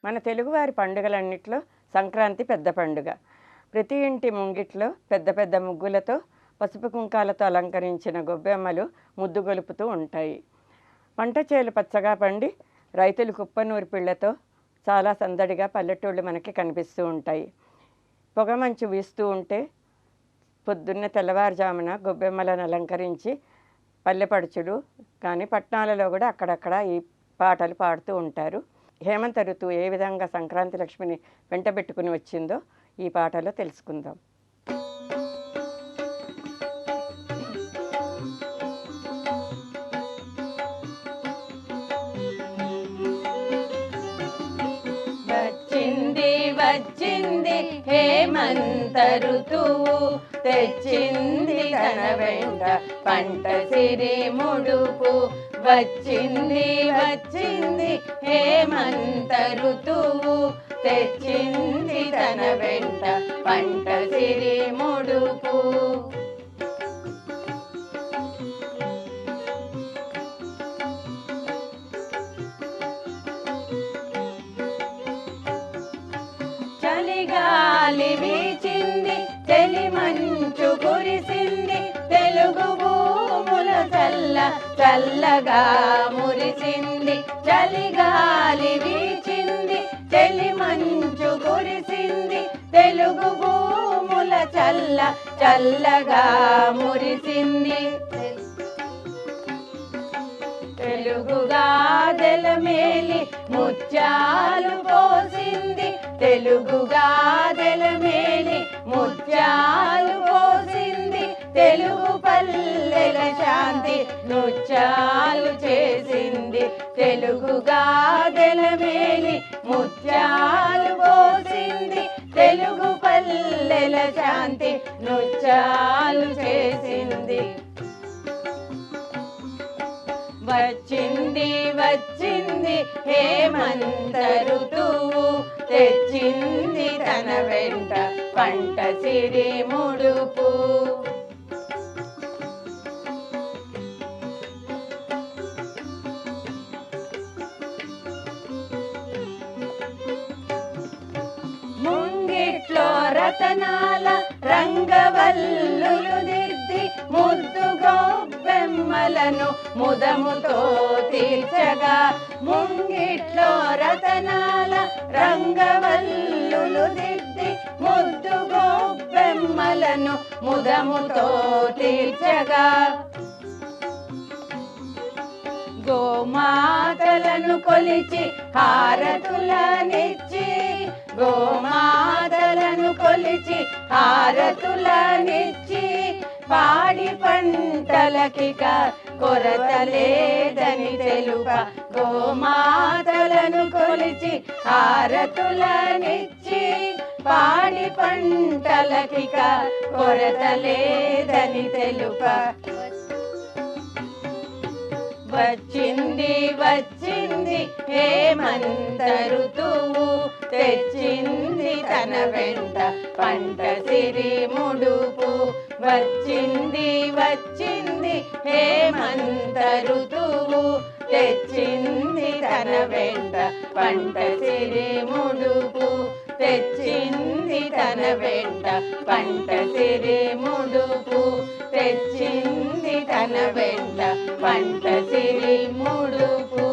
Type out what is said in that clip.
మన తెలుగువారి పండుగలన్నిట్లో సంక్రాంతి పెద్ద పండుగ. ప్రతి ఇంటి ముంగిట్లో పెద్ద పెద్ద ముగ్గులతో పసుపు కుంకాలతో అలంకరించిన గొబ్బెమ్మలు ముద్దు గొలుపుతూ ఉంటాయి. పంట చేలు పచ్చగా పండి రైతులు కుప్పనూరు పిళ్లతో చాలా సందడిగా పల్లెటూళ్ళు మనకి కనిపిస్తూ ఉంటాయి. పొగమంచు వీస్తూ ఉంటే పొద్దున్న తెల్లవారుజామున గొబ్బెమ్మలను అలంకరించి పల్లెపడుచులు కానీ పట్టణాలలో కూడా అక్కడక్కడ ఈ పాటలు పాడుతూ ఉంటారు. హేమంత ఋతువు ఏ విధంగా సంక్రాంతి లక్ష్మిని వెంటబెట్టుకుని వచ్చిందో ఈ పాటలో తెలుసుకుందాం. వచ్చింది వచ్చింది హేమంత ఋతువు, తెచ్చింది తన వెంట పంట సిరి ముడుపు. వచ్చింది వచ్చింది హేమంత ఋతువు, తెచ్చింది తన వెంట పంట సిరి ముడుపు. చలిగాలి వీచింది, చలి మంచు కురిసింది, తెలుగు భూముల చల్ల చల్లగా మురిసింది. చలిగాలి వీచింది, చలి మంచు కురిసింది, తెలుగు భూముల చల్ల చల్లగా మురిసింది. తెలుగుగాదెల మేలి ముత్యాలు పోసింది, తెలుగుగాదెల మేలి ముత్యాలు పోసింది, తెలుగు పల్లెల శాంతి నృత్యాలు చేసింది. తెలుగుగాదెల మేలి ముత్యాలు పోసింది, తెలుగు పల్లెల శాంతి నృత్యాలు చేసింది. వచ్చింది వచ్చింది హేమంత ఋతువు, తెచ్చింది తన వెంట పంట సిరి ముడుపు. ముంగిట్లో రతనాల రంగవల్లులు దిద్ది, ముద్దు గొబ్బెమ్మలను ముదముతో తీర్చగా. ముంగిట్లో రతనాల రంగవల్లులు దిద్ది, ముద్దు గొబ్బెమ్మలను ముదముతో తీర్చగా. గోమాతలను కొలిచి హారతులనిచ్చి, గోమాతలను కొలిచి హారతులనిచ్చి, పాడి పంటలకిక కొరత లేదని తెలుప. గోమాతలను కొలిచి హారతులనిచ్చి, పాడి పంటలకిక కొరత లేదని తెలుప. వచ్చింది వచ్చింది హేమంత ఋతువు, తెచ్చింది తన వెంట పంట సిరి ముడుపు. వచ్చింది వచ్చింది హేమంత ఋతువు, తెచ్చింది తన వెంట పంట సిరి ముడుపు. తెచ్చింది తన వెంట పంట సిరి ముడుపు. తెచ్చింది తన వెంట పంట సిరి ముడుపు.